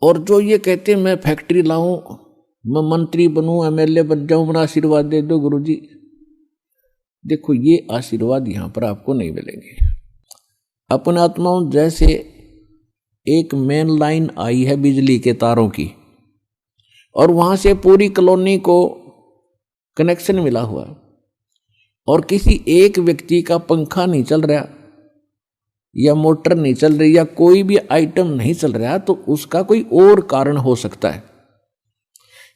और जो ये कहते हैं मैं फैक्ट्री लाऊं, मैं मंत्री बनूं, एमएलए बन जाऊं, मेरा आशीर्वाद दे दो गुरुजी, देखो ये आशीर्वाद यहां पर आपको नहीं मिलेंगे। अपने आत्माओं, जैसे एक मेन लाइन आई है बिजली के तारों की और वहां से पूरी कॉलोनी को कनेक्शन मिला हुआ है, और किसी एक व्यक्ति का पंखा नहीं चल रहा या मोटर नहीं चल रही या कोई भी आइटम नहीं चल रहा, तो उसका कोई और कारण हो सकता है।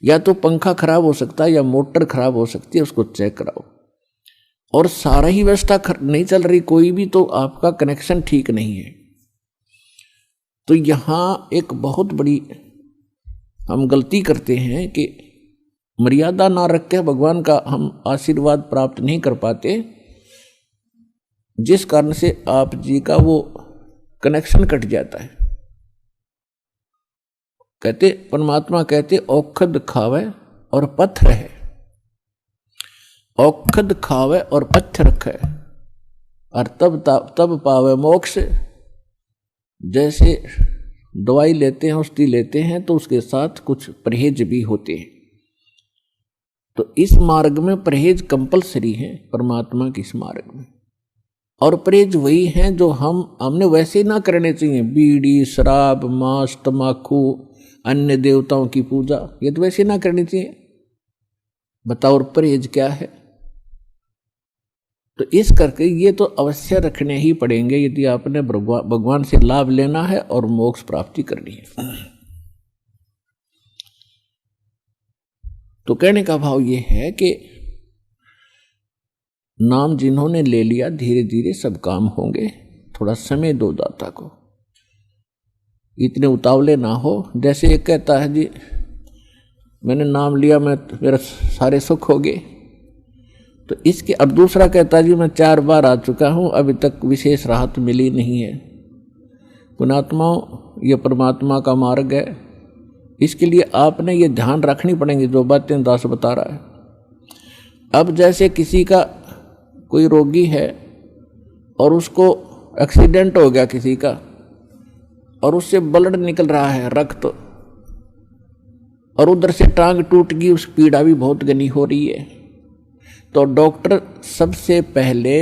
या तो पंखा खराब हो सकता है या मोटर खराब हो सकती है, उसको चेक कराओ। और सारा ही व्यवस्था नहीं चल रही कोई भी, तो आपका कनेक्शन ठीक नहीं है। तो यहां एक बहुत बड़ी हम गलती करते हैं कि मर्यादा ना रख के भगवान का हम आशीर्वाद प्राप्त नहीं कर पाते, जिस कारण से आप जी का वो कनेक्शन कट जाता है। कहते परमात्मा कहते औखद खावे और पत्थर है, औखद खावे और पत्थर रखे और तब पावे मोक्ष। जैसे दवाई लेते हैं, औषधि लेते हैं, तो उसके साथ कुछ परहेज भी होते हैं। तो इस मार्ग में परहेज कंपलसरी है, परमात्मा के इस मार्ग में। और परहेज वही हैं जो हमने वैसे ही ना करने चाहिए। बीड़ी, शराब, मांस, तम्बाकू, अन्य देवताओं की पूजा, ये तो वैसे ना करनी चाहिए। बताओ और परहेज क्या है? तो इस करके ये तो अवश्य रखने ही पड़ेंगे यदि आपने भगवान से लाभ लेना है और मोक्ष प्राप्ति करनी है। तो कहने का भाव ये है कि नाम जिन्होंने ले लिया, धीरे धीरे सब काम होंगे। थोड़ा समय दो दाता को, इतने उतावले ना हो। जैसे एक कहता है जी मैंने नाम लिया, मेरा सारे सुख हो गए, तो इसके अब दूसरा कहता है जी मैं 4 बार आ चुका हूं, अभी तक विशेष राहत मिली नहीं है। पुण्यात्माओं, ये परमात्मा का मार्ग है, इसके लिए आपने ये ध्यान रखनी पड़ेंगी जो बातें दास बता रहा है। अब जैसे किसी का कोई रोगी है और उसको एक्सीडेंट हो गया किसी का, और उससे ब्लड निकल रहा है, रक्त, और उधर से टांग टूट गई, उस पीड़ा भी बहुत घनी हो रही है। तो डॉक्टर सबसे पहले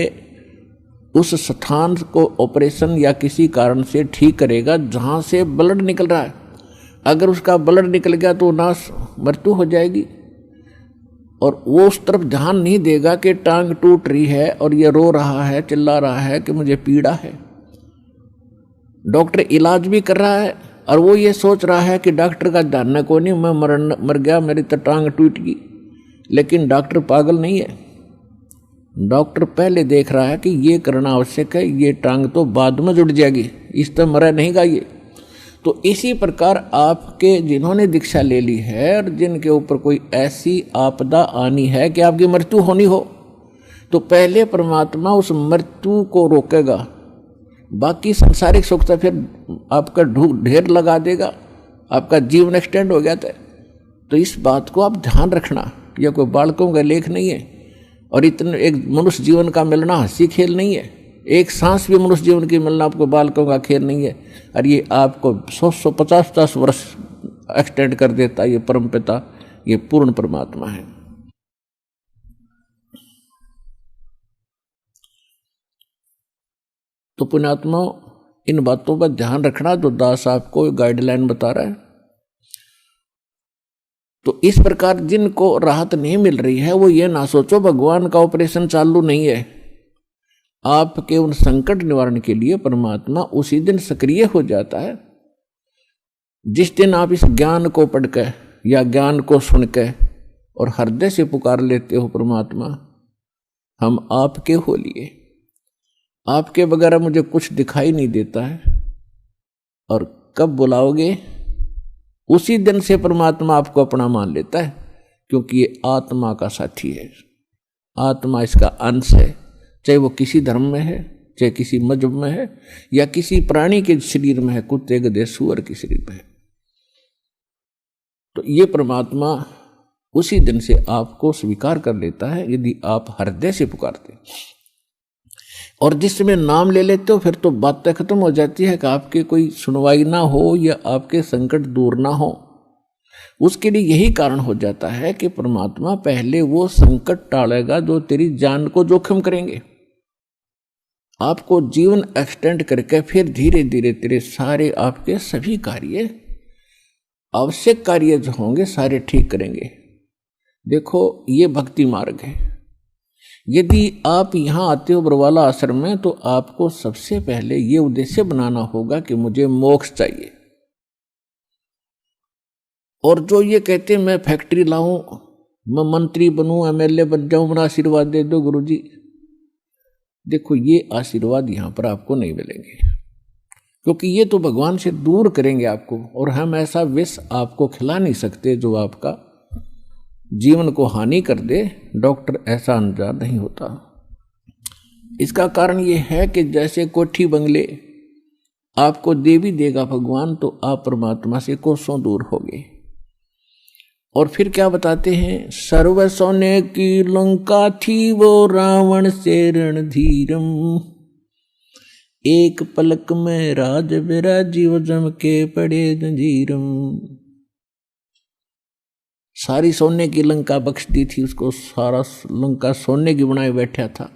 उस स्थान को ऑपरेशन या किसी कारण से ठीक करेगा जहां से ब्लड निकल रहा है। अगर उसका ब्लड निकल गया तो नाश मृत्यु हो जाएगी, और वो उस तरफ ध्यान नहीं देगा कि टांग टूट रही है और ये रो रहा है, चिल्ला रहा है कि मुझे पीड़ा है। डॉक्टर इलाज भी कर रहा है और वो ये सोच रहा है कि डॉक्टर का जानना को नहीं, मैं मर गया, मेरी तो टांग टूट गई। लेकिन डॉक्टर पागल नहीं है, डॉक्टर पहले देख रहा है कि ये करना आवश्यक है, ये टांग तो बाद में जुड़ जाएगी, इस तरह मरा नहीं गा ये। तो इसी प्रकार आपके जिन्होंने दीक्षा ले ली है और जिनके ऊपर कोई ऐसी आपदा आनी है कि आपकी मृत्यु होनी हो, तो पहले परमात्मा उस मृत्यु को रोकेगा, बाकी संसारिक सुख तो फिर आपका ढेर लगा देगा, आपका जीवन एक्सटेंड हो गया था। तो इस बात को आप ध्यान रखना, यह कोई बालकों का लेख नहीं है, और इतने एक मनुष्य जीवन का मिलना हंसी खेल नहीं है। एक सांस भी मनुष्य जीवन की मिलना आपको बालकों का खेल नहीं है, और ये आपको 100-150 वर्ष एक्सटेंड कर देता है। ये परम पिता, ये पूर्ण परमात्मा है। तो पुण्यात्मा, इन बातों पर ध्यान रखना जो दास आपको गाइडलाइन बता रहा है। तो इस प्रकार जिनको राहत नहीं मिल रही है वो ये ना सोचो भगवान का ऑपरेशन चालू नहीं है। आपके उन संकट निवारण के लिए परमात्मा उसी दिन सक्रिय हो जाता है जिस दिन आप इस ज्ञान को पढ़कर या ज्ञान को सुनकर और हृदय से पुकार लेते हो, परमात्मा हम आपके हो लिए, आपके बगैर मुझे कुछ दिखाई नहीं देता है। और कब बुलाओगे उसी दिन से परमात्मा आपको अपना मान लेता है, क्योंकि ये आत्मा का साथी है, आत्मा इसका अंश है। चाहे वो किसी धर्म में है, चाहे किसी मजहब में है, या किसी प्राणी के शरीर में है, कुत्ते गधे सूअर के शरीर में है। तो ये परमात्मा उसी दिन से आपको स्वीकार कर लेता है यदि आप हृदय से पुकारते। और जिस समय नाम ले लेते हो फिर तो बात खत्म हो जाती है कि आपकी कोई सुनवाई ना हो या आपके संकट दूर ना हो। उसके लिए यही कारण हो जाता है कि परमात्मा पहले वो संकट टालेगा जो तेरी जान को जोखिम करेंगे। आपको जीवन एक्सटेंड करके फिर धीरे धीरे तेरे सारे आपके सभी कार्य, आवश्यक कार्य जो होंगे सारे ठीक करेंगे। देखो ये भक्ति मार्ग है। यदि आप यहां आते हो बरवाला आश्रम में तो आपको सबसे पहले ये उद्देश्य बनाना होगा कि मुझे मोक्ष चाहिए। और जो ये कहते हैं मैं फैक्ट्री लाऊं, मैं मंत्री बनूं, एमएलए बन जाऊं, मेरा आशीर्वाद दे दो गुरुजी, देखो ये आशीर्वाद यहां पर आपको नहीं मिलेंगे, क्योंकि ये तो भगवान से दूर करेंगे आपको। और हम ऐसा विष आपको खिला नहीं सकते जो आपका जीवन को हानि कर दे। डॉक्टर ऐसा अनजान नहीं होता। इसका कारण ये है कि जैसे कोठी बंगले आपको दे भी देगा भगवान, तो आप परमात्मा से कोसों दूर होगे। और फिर क्या बताते हैं, सर्व सोने की लंका थी वो रावण से रणधीरम, एक पलक में राज विराजीव जम के पड़े जंजीरम। सारी सोने की लंका बख्श दी थी उसको, सारा लंका सोने की बनाए बैठा था।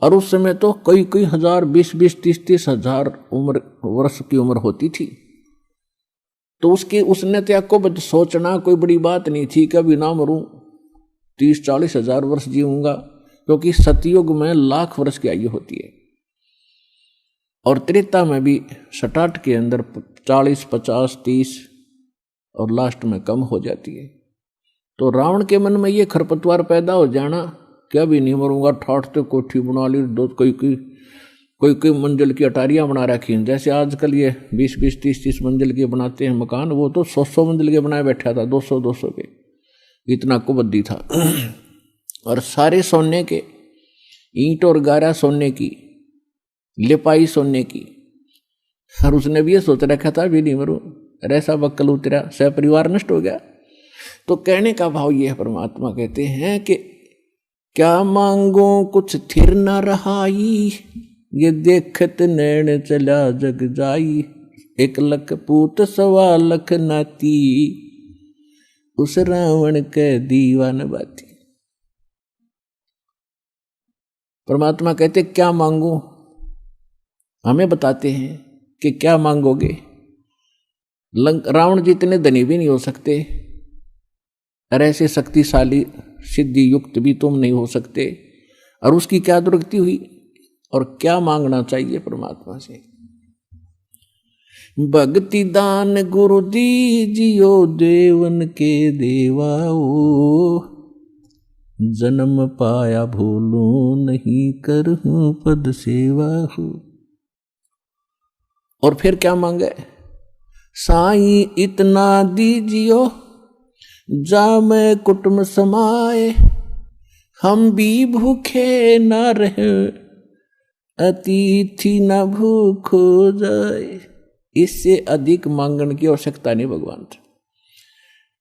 और उस समय तो कई कई हजार, 20-20, 30-30 हजार वर्ष की उम्र होती थी। तो उसने त्याग को सोचना कोई बड़ी बात नहीं थी कि अभी ना मरूं, 30-40 हजार वर्ष जीऊंगा, क्योंकि सतयुग में 1,00,000 वर्ष की आयु होती है। और त्रेता में भी 67 के अंदर 40, 50, 30 और लास्ट में कम हो जाती है। तो रावण के मन में ये खरपतवार पैदा हो जाना कि अभी नहीं मरूंगा, ठाठ तो कोठी बना ली, दो कोई मंजिल की अटारियां बना रखी हैं। जैसे आजकल ये 20-20, 30-30 मंजिल के बनाते हैं मकान, वो तो 100 मंजिल के बनाए बैठा था, 200 के, इतना कुबद्दी था। और सारे सोने के, ईंट और गारा सोने की, लिपाई सोने की। और उसने भी ये सोच रखा था भी नहीं मरूं, ऐसा बक्कल उतरा, सह परिवार नष्ट हो गया। तो कहने का भाव ये है, परमात्मा कहते हैं कि क्या मांगो कुछ थिर न रहाई, ये देखत नैन चला जग जाई, 1,00,000 पूत 1,15,00,000 नाती, उस रावण के दीवान बाती। परमात्मा कहते क्या मांगो, हमें बताते हैं कि क्या मांगोगे। रावण जितने धनी भी नहीं हो सकते, और ऐसे शक्तिशाली सिद्धि युक्त भी तुम नहीं हो सकते। और उसकी क्या दुर्गति हुई, और क्या मांगना चाहिए परमात्मा से। भक्ति दान गुरु दीजियो, देवन के देवाओ, जन्म पाया भूलू नहीं, करहूं पद सेवा हो। और फिर क्या मांगे, साईं इतना दीजियो, जा मैं कुटुंब समाए, हम भी भूखे न रहे, अतिथि न भूख हो जाए। इससे अधिक मांगने की आवश्यकता नहीं भगवान से।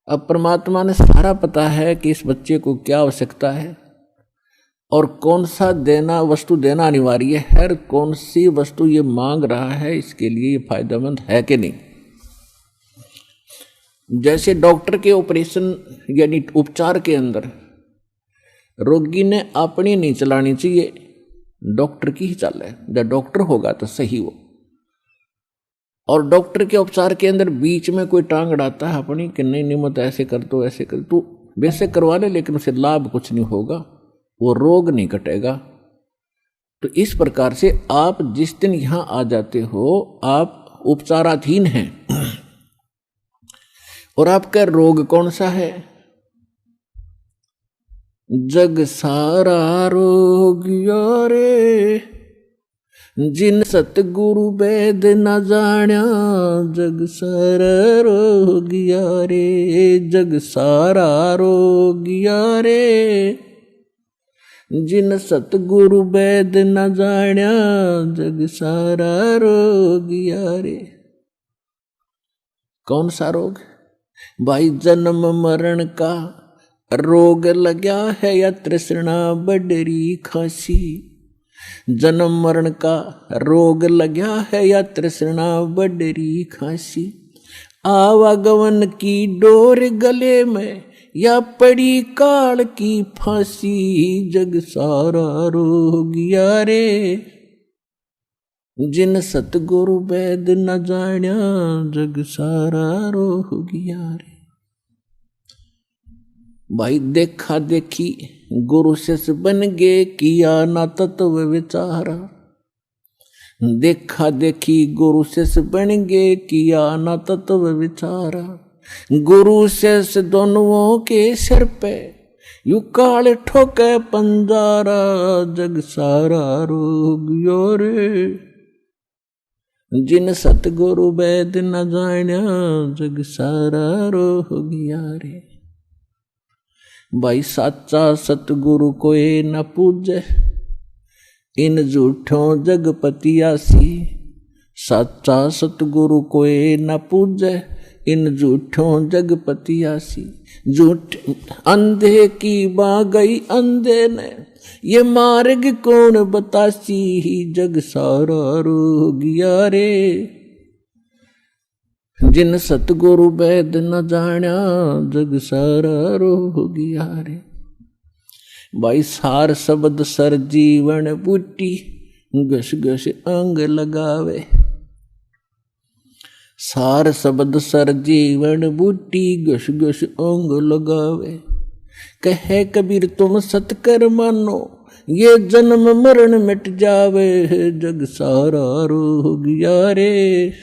अब परमात्मा ने सारा पता है कि इस बच्चे को क्या आवश्यकता है और कौन सा वस्तु देना अनिवार्य है, और कौन सी वस्तु ये मांग रहा है, इसके लिए ये फायदेमंद है कि नहीं। जैसे डॉक्टर के ऑपरेशन यानी उपचार के अंदर रोगी ने अपनी नहीं चलानी चाहिए, डॉक्टर की ही चाल है। जब डॉक्टर होगा तो सही हो। और डॉक्टर के उपचार के अंदर बीच में कोई टांग अड़ाता है अपनी कि नहीं मत ऐसे कर दो, ऐसे कर दो, वैसे करवा ले, लेकिन उसे लाभ कुछ नहीं होगा, वो रोग नहीं कटेगा। तो इस प्रकार से आप जिस दिन यहां आ जाते हो, आप उपचाराधीन हैं। और आपका रोग कौन सा है, जग सारा रोग यारे, जिन सतगुरु वेद न जाण्या, जग सारा रोग यारे, जग सारा रोग यारे, जिन सतगुरु वेद न जाण्या, जग सारा रोग यारे। कौन सा रोग भाई, जन्म मरण का रोग लग्या है, या तृष्णा बडरी खासी, जन्म मरण का रोग लग्या है या तृष्णा बडरी खांसी, आवागमन की डोर गले में या पड़ी काल की फांसी, जग सारा रोगिया रे जिन सतगुरु वैद न जान्या, जग सारा रोगिया रे। भाई देखा देखी गुरु शिष्य बन गे, किया ना तत्व विचारा, देखा देखी गुरु शिष्य बन गे, किया ना तत्व विचारा, गुरु शिष्य दोनों के सिर पे यू काल ठोके पंजारा, जग सारा रोगियो रे जिन सतगुरु वैद न जान्या, जग सारा रोगिया रे। भाई साचा सतगुरु कोई न पूजे, इन झूठों जगपतियासी, साचा सतगुरु कोई न पूजे, इन झूठों जगपतियासी, झूठ अंधे की बाँ गई अंधे ने, ये मार्ग कौन बतासी, जग सारा रोगिया रे जिन सतगुरु वैद न जान्या, जग सारा रोगिया रे। भाई सार शब्द सर जीवन बूटी, घस घस अंग लगावे, सार शब्द सर जीवन बूटी, घस घस अंग लगावे, कहे कबीर तुम सतकर मानो, ये जन्म मरण मिट जावे, जग सारा रोगिया रे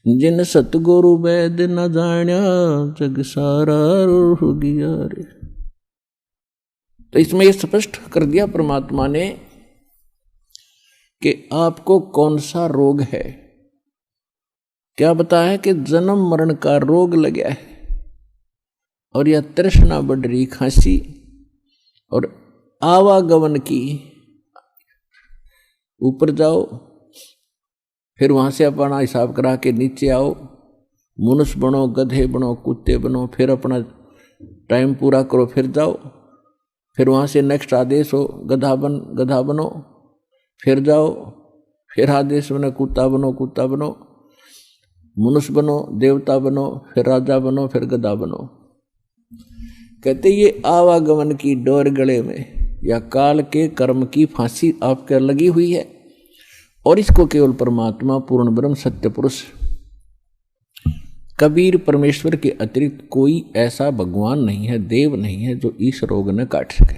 जिन सतगुरु वैद न जान्या, जग सारा रोगिया रे। तो इसमें यह स्पष्ट कर दिया परमात्मा ने कि आपको कौन सा रोग है। क्या बताया कि जन्म मरण का रोग लगा है, और यह तृष्णा बढ़ रही खांसी, और आवागमन की, ऊपर जाओ फिर वहां से अपना हिसाब करा के नीचे आओ, मनुष्य बनो, गधे बनो, कुत्ते बनो, फिर अपना टाइम पूरा करो, फिर जाओ, फिर वहां से नेक्स्ट आदेश हो गधा बनो, फिर जाओ, फिर आदेश बनो कुत्ता बनो, मनुष्य बनो, देवता बनो, फिर राजा बनो, फिर गधा बनो। कहते ये आवागमन की डोर गले में या काल के कर्म की फांसी आपके लगी हुई है, और इसको केवल परमात्मा पूर्ण ब्रह्म सत्य पुरुष कबीर परमेश्वर के अतिरिक्त कोई ऐसा भगवान नहीं है, देव नहीं है जो इस रोग न काट सके।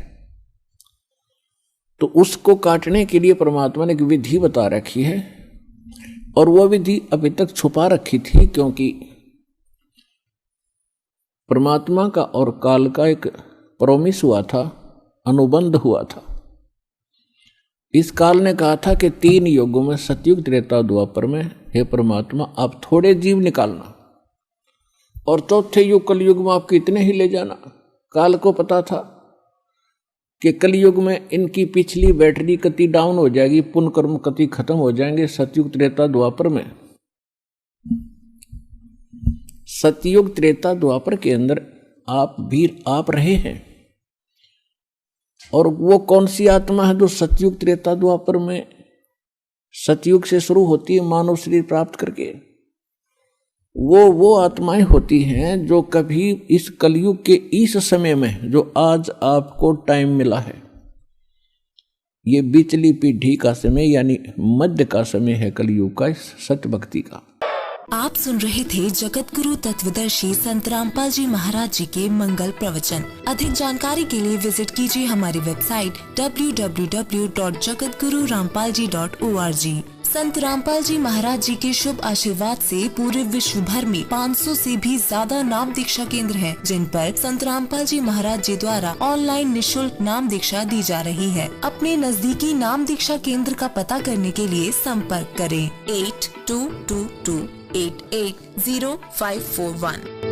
तो उसको काटने के लिए परमात्मा ने एक विधि बता रखी है, और वह विधि अभी तक छुपा रखी थी, क्योंकि परमात्मा का और काल का एक प्रॉमिस हुआ था, अनुबंध हुआ था। इस काल ने कहा था कि 3 युगों में, सतयुग त्रेता द्वापर में, हे परमात्मा आप थोड़े जीव निकालना, और चौथे युग कलयुग में आप कितने ही ले जाना। काल को पता था कि कलयुग में इनकी पिछली बैटरी कति डाउन हो जाएगी, पुण्य कर्म कति खत्म हो जाएंगे। सतयुग त्रेता द्वापर में, सतयुग त्रेता द्वापर के अंदर आप रहे हैं, और वो कौन सी आत्मा है जो सतयुग त्रेता द्वापर में, सतयुग से शुरू होती है मानव शरीर प्राप्त करके, वो आत्माएं होती हैं जो कभी इस कलयुग के इस समय में, जो आज आपको टाइम मिला है, ये बिचली पीढ़ी का समय यानी मध्य का समय है कलयुग का, सत्य भक्ति का। आप सुन रहे थे जगत गुरु तत्वदर्शी संत रामपाल जी महाराज जी के मंगल प्रवचन। अधिक जानकारी के लिए विजिट कीजिए हमारी वेबसाइट www.jagatgururampalji.org। संत रामपाल जी महाराज जी के शुभ आशीर्वाद से पूरे विश्व भर में 500 से भी ज्यादा नाम दीक्षा केंद्र हैं, जिन पर संत रामपाल जी महाराज जी द्वारा ऑनलाइन निःशुल्क नाम दीक्षा दी जा रही है। अपने नजदीकी नाम दीक्षा केंद्र का पता करने के लिए संपर्क करें 8222880541।